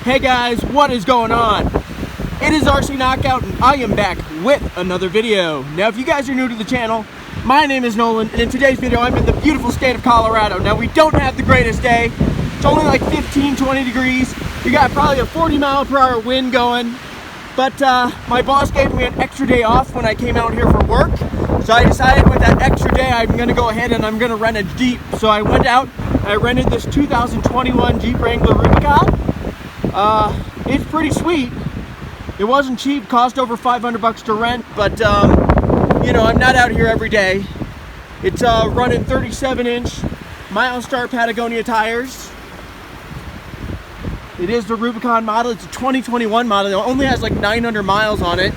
Hey guys, what is going on? It is RC Knockout and I am back with another video. Now if you guys are new to the channel, my name is Nolan and in today's video I'm in the beautiful state of Colorado. Now we don't have the greatest day. It's only like 15-20 degrees. We got probably a 40-mile-per-hour wind going. But my boss gave me an extra day off when I came out here for work. So I decided with that extra day I'm going to go ahead and I'm going to rent a Jeep. So I went out, I rented this 2021 Jeep Wrangler Rubicon. It's pretty sweet. It wasn't cheap, cost over $500 to rent, but you know, I'm not out here every day. It's running 37-inch Milestar Patagonia tires. It is the Rubicon model. It's a 2021 model. It only has like 900 miles on it.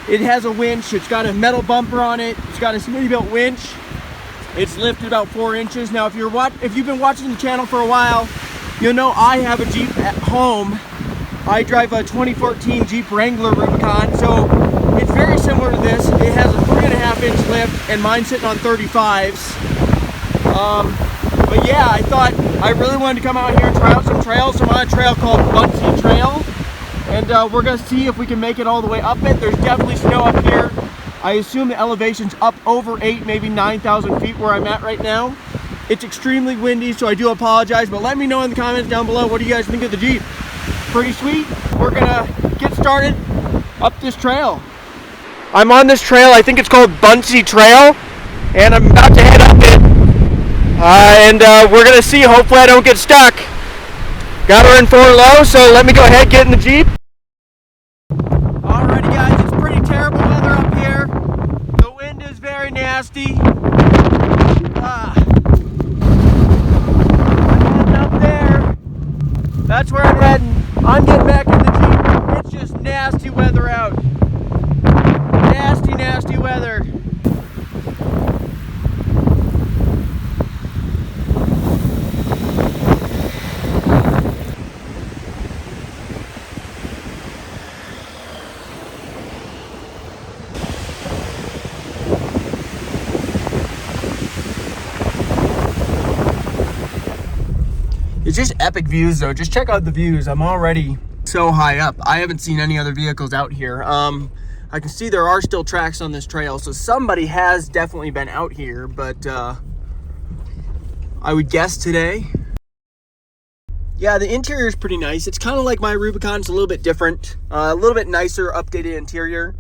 It has a winch. It's got a metal bumper on it. It's got a Smittybilt winch. It's lifted about 4 inches. Now, if you've been watching the channel for a while, you'll know I have a Jeep at home. I drive a 2014 Jeep Wrangler Rubicon, so it's very similar to this. It has a 3.5-inch lift, and mine's sitting on 35s. But yeah, I thought I really wanted to come out here and try out some trails. So I'm on a trail called Buncie Trail, and we're gonna see if we can make it all the way up it. There's definitely snow up here. I assume the elevation's up over 8, maybe 9,000 feet where I'm at right now. It's extremely windy, so I do apologize, but let me know in the comments down below, what do you guys think of the Jeep? Pretty sweet. We're gonna get started up this trail. I'm on this trail, I think it's called Buncie Trail, and I'm about to head up it. We're gonna see, hopefully I don't get stuck. Got her in 4 low, so let me go ahead, get in the Jeep. Alrighty guys, it's pretty terrible weather up here. The wind is very nasty. That's where I'm heading. I'm getting back in the Jeep. It's just nasty weather out. Nasty, nasty weather. It's just epic views though. Just check out the views. I'm already so high up. I haven't seen any other vehicles out here. I can see there are still tracks on this trail, so somebody has definitely been out here, but I would guess today. Yeah, the interior is pretty nice. It's kind of like my Rubicon. It's a little bit different, a little bit nicer, updated interior.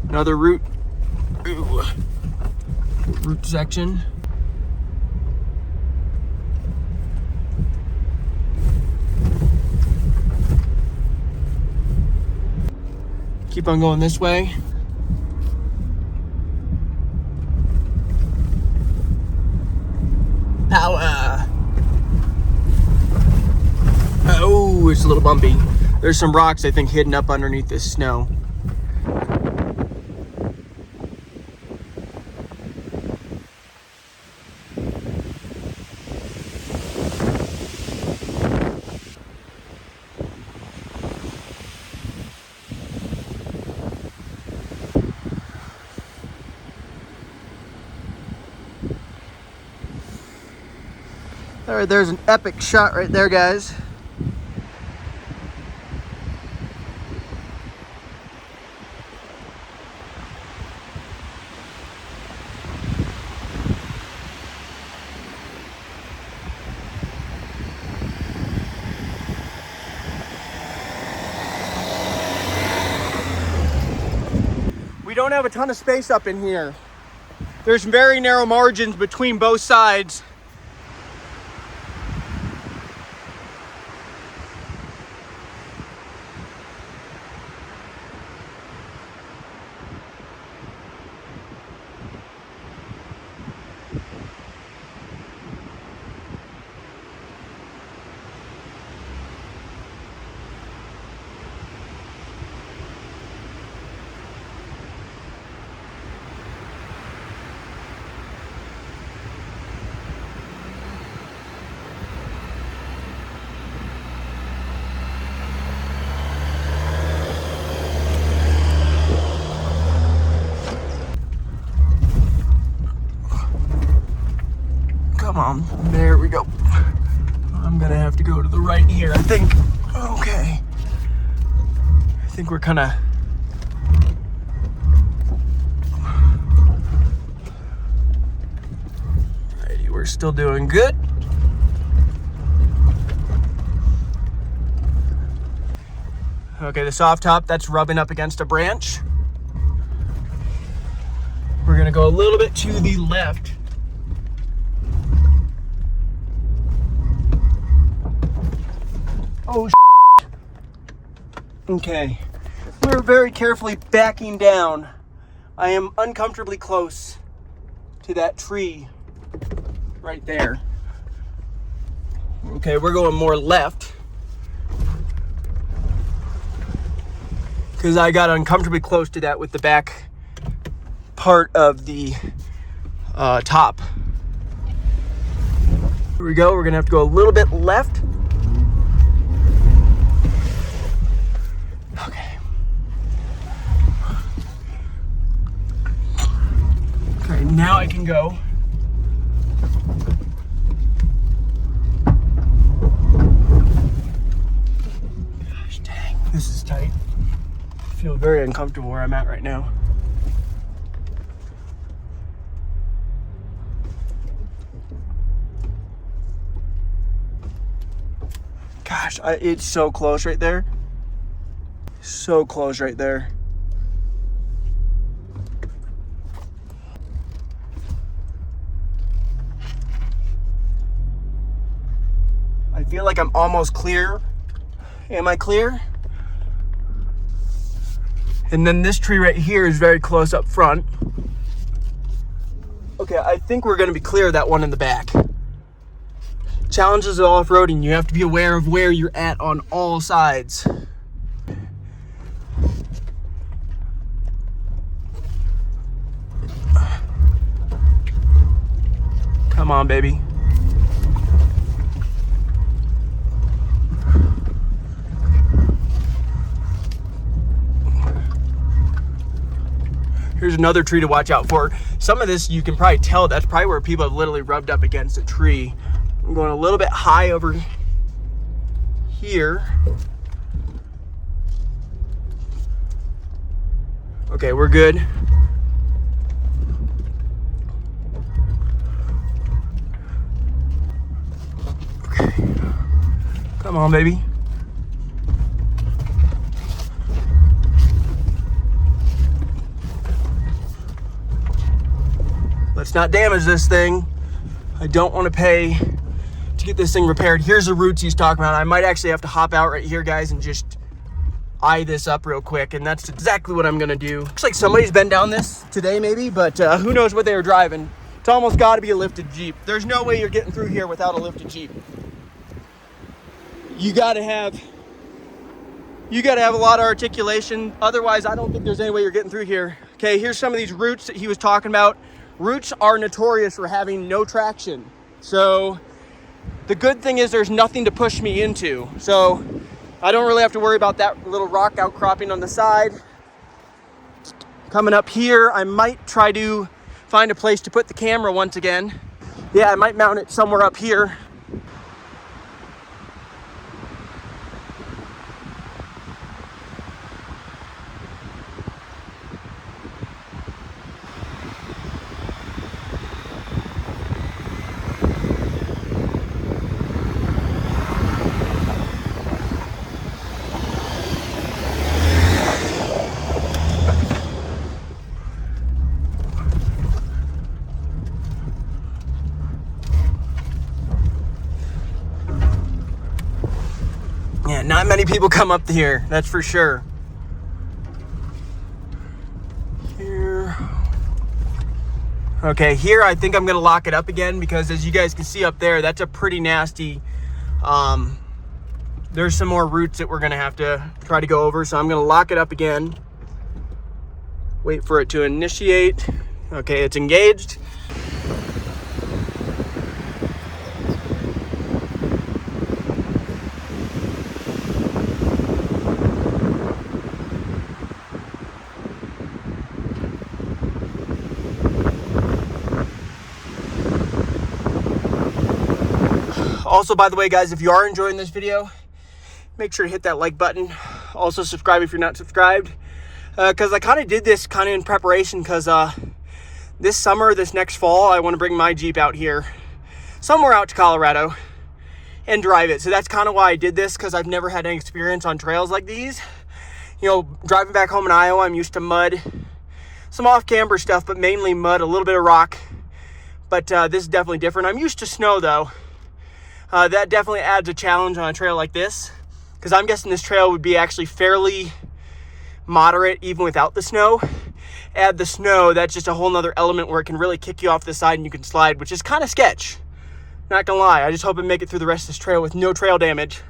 Another route section. Keep on going this way. Power. Oh, it's a little bumpy. There's some rocks, I think, hidden up underneath this snow. All right, there's an epic shot right there, guys. We don't have a ton of space up in here. There's very narrow margins between both sides. on, there we go. I'm gonna have to go to the right here, I think. Okay. I think we're kind of... Alrighty, we're still doing good. Okay, the soft top, that's rubbing up against a branch. We're gonna go a little bit to the left. Oh, shit. Okay. We're very carefully backing down. I am uncomfortably close to that tree right there. Okay, we're going more left, because I got uncomfortably close to that with the back part of the top. Here we go. We're gonna have to go a little bit left. Okay. Okay, now I can go. Gosh dang, this is tight. I feel very uncomfortable where I'm at right now. Gosh, it's so close right there. So close right there. I feel like I'm almost clear. Am I clear? And then this tree right here is very close up front. Okay, I think we're gonna be clear of that one in the back. Challenges of off-roading, you have to be aware of where you're at on all sides. Come on, baby. Here's another tree to watch out for. Some of this you can probably tell that's probably where people have literally rubbed up against a tree. I'm going a little bit high over here. Okay, we're good. Okay. Come on, baby. Let's not damage this thing. I don't want to pay to get this thing repaired. Here's the routes he's talking about. I might actually have to hop out right here, guys, and just eye this up real quick, and that's exactly what I'm gonna do. Looks like somebody's been down this today maybe, but who knows what they were driving. It's almost got to be a lifted Jeep. There's no way you're getting through here without a lifted Jeep. You gotta have a lot of articulation. Otherwise, I don't think there's any way you're getting through here. Okay, here's some of these routes that he was talking about. Routes are notorious for having no traction. So the good thing is there's nothing to push me into. So I don't really have to worry about that little rock outcropping on the side. Coming up here, I might try to find a place to put the camera once again. Yeah, I might mount it somewhere up here. Yeah, not many people come up here, that's for sure. Here. Okay, here I think I'm gonna lock it up again because as you guys can see up there, that's a pretty nasty, there's some more routes that we're gonna have to try to go over. So I'm gonna lock it up again. Wait for it to initiate. Okay, it's engaged. Also, by the way, guys, if you are enjoying this video, make sure to hit that like button. Also, subscribe if you're not subscribed. Because I kind of did this kind of in preparation because this summer, this next fall, I want to bring my Jeep out here, somewhere out to Colorado, and drive it. So that's kind of why I did this, because I've never had any experience on trails like these. You know, driving back home in Iowa, I'm used to mud, some off-camber stuff, but mainly mud, a little bit of rock. But this is definitely different. I'm used to snow, though. That definitely adds a challenge on a trail like this, because I'm guessing this trail would be actually fairly moderate even without the snow. Add the snow, that's just a whole nother element where it can really kick you off the side and you can slide, which is kind of sketch. Not gonna lie, I just hope I make it through the rest of this trail with no trail damage.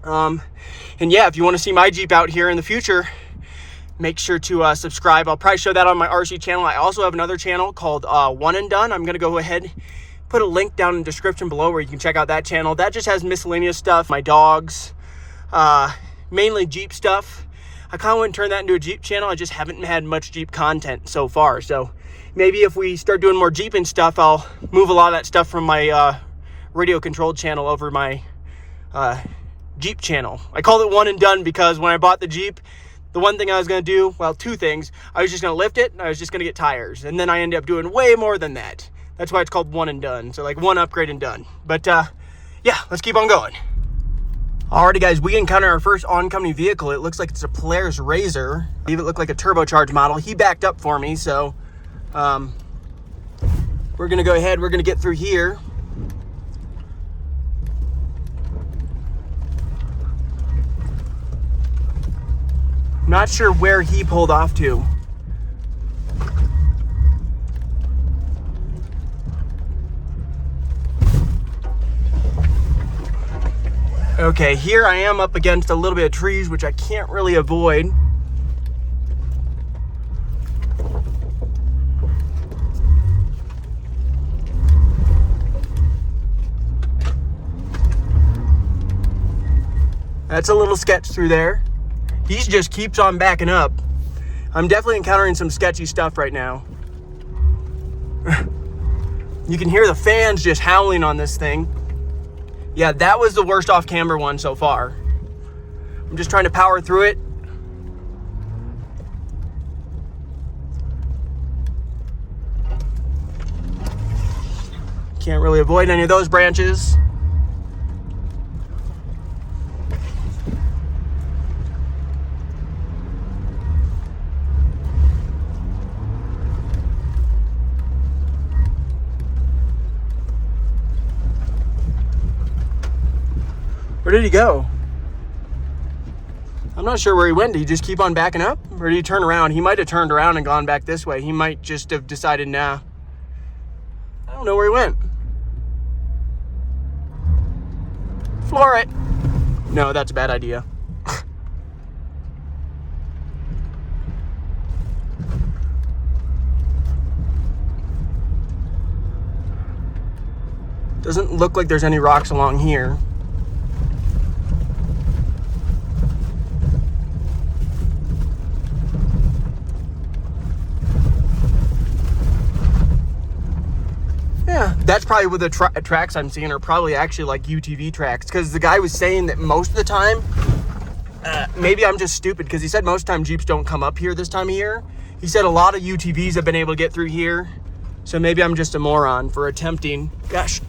And yeah, if you want to see my Jeep out here in the future, make sure to subscribe. I'll probably show that on my RC channel. I also have another channel called ONEandDONE. I'm gonna go ahead, put a link down in the description below where you can check out that channel. That just has miscellaneous stuff, my dogs, mainly Jeep stuff. I kind of want to turn that into a Jeep channel. I just haven't had much Jeep content so far. So maybe if we start doing more Jeep and stuff, I'll move a lot of that stuff from my radio controlled channel over my Jeep channel. I called it ONEandDONE because when I bought the Jeep, the one thing I was going to do, well, two things. I was just going to lift it and I was just going to get tires. And then I ended up doing way more than that. That's why it's called ONEandDONE. So like one upgrade and done. But yeah, let's keep on going. Alrighty, guys, we encounter our first oncoming vehicle. It looks like it's a Polaris Razor. Even it looked like a turbocharged model. He backed up for me, so we're gonna go ahead. We're gonna get through here. Not sure where he pulled off to. Okay, here I am up against a little bit of trees, which I can't really avoid. That's a little sketch through there. He just keeps on backing up. I'm definitely encountering some sketchy stuff right now. You can hear the fans just howling on this thing. Yeah, that was the worst off-camber one so far. I'm just trying to power through it. Can't really avoid any of those branches. Where did he go? I'm not sure where he went. Did he just keep on backing up? Or did he turn around? He might have turned around and gone back this way. He might just have decided, nah. I don't know where he went. Floor it. No, that's a bad idea. Doesn't look like there's any rocks along here. Yeah, that's probably what the tracks I'm seeing are probably actually like UTV tracks, because the guy was saying that most of the time, maybe I'm just stupid, because he said most of the time Jeeps don't come up here this time of year. He said a lot of UTVs have been able to get through here, so maybe I'm just a moron for attempting. Gosh,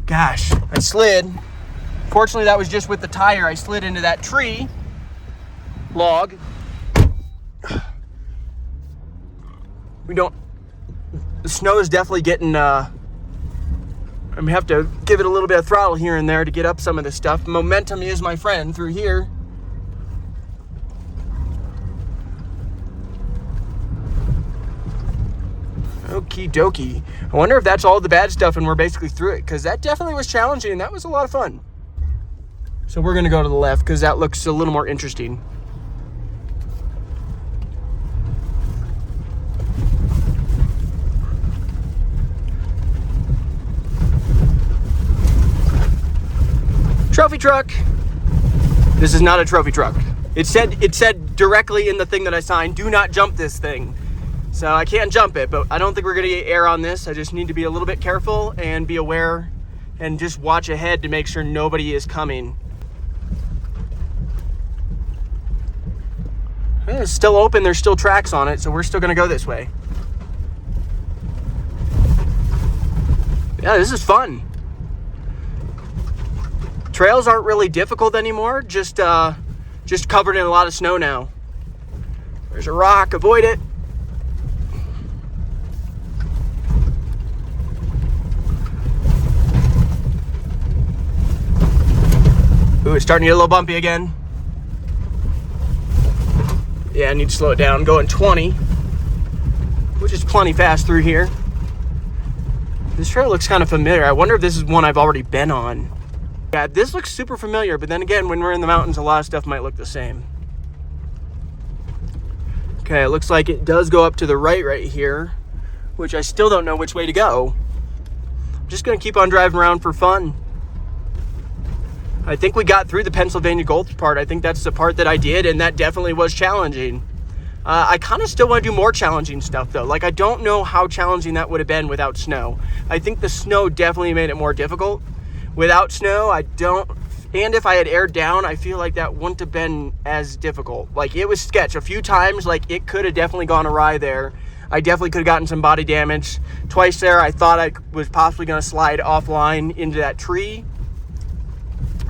I slid. Fortunately, that was just with the tire. I slid into that tree log. The snow is definitely getting, I'm gonna have to give it a little bit of throttle here and there to get up some of this stuff. Momentum is my friend through here. Okie dokie. I wonder if that's all the bad stuff and we're basically through it, because that definitely was challenging and that was a lot of fun. So we're gonna go to the left because that looks a little more interesting. Trophy truck. This is not a trophy truck. It said directly in the thing that I signed, do not jump this thing. So I can't jump it, but I don't think we're gonna get air on this. I just need to be a little bit careful and be aware and just watch ahead to make sure nobody is coming. It's still open, there's still tracks on it, so we're still gonna go this way. Yeah, this is fun. Trails aren't really difficult anymore, just covered in a lot of snow now. There's a rock, avoid it. Ooh, it's starting to get a little bumpy again. Yeah, I need to slow it down, going 20, which is plenty fast through here. This trail looks kind of familiar. I wonder if this is one I've already been on. Yeah, this looks super familiar, but then again, when we're in the mountains, a lot of stuff might look the same. Okay, it looks like it does go up to the right here, which I still don't know which way to go. I'm just gonna keep on driving around for fun. I think we got through the Pennsylvania Gulch part. I think that's the part that I did, and that definitely was challenging. I kind of still want to do more challenging stuff though. Like, I don't know how challenging that would have been without snow. I think the snow definitely made it more difficult. Without snow, I don't, and if I had aired down, I feel like that wouldn't have been as difficult. Like, it was sketch a few times, like it could have definitely gone awry there. I definitely could have gotten some body damage. Twice there, I thought I was possibly going to slide offline into that tree.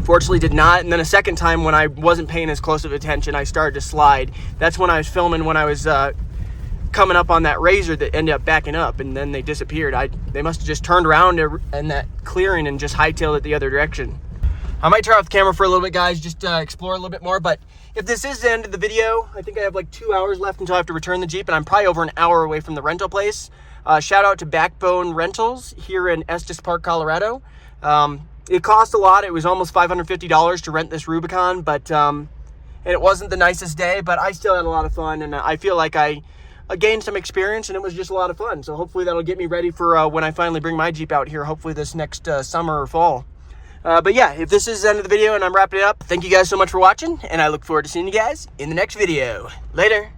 Fortunately did not. And then a second time, when I wasn't paying as close of attention, I started to slide. That's when I was filming, when I was coming up on that razor that ended up backing up, and then they disappeared. They must have just turned around in that clearing and just hightailed it the other direction. I might turn off the camera for a little bit, guys, just explore a little bit more. But if this is the end of the video, I think I have like 2 hours left until I have to return the Jeep, and I'm probably over an hour away from the rental place. Shout out to Backbone Rentals here in Estes Park, Colorado. It cost a lot. It was almost $550 to rent this Rubicon, but and it wasn't the nicest day, but I still had a lot of fun, and I feel like I gained some experience, and it was just a lot of fun. So hopefully that'll get me ready for when I finally bring my Jeep out here, hopefully this next summer or fall. But yeah, if this is the end of the video and I'm wrapping it up, thank you guys so much for watching, and I look forward to seeing you guys in the next video. Later.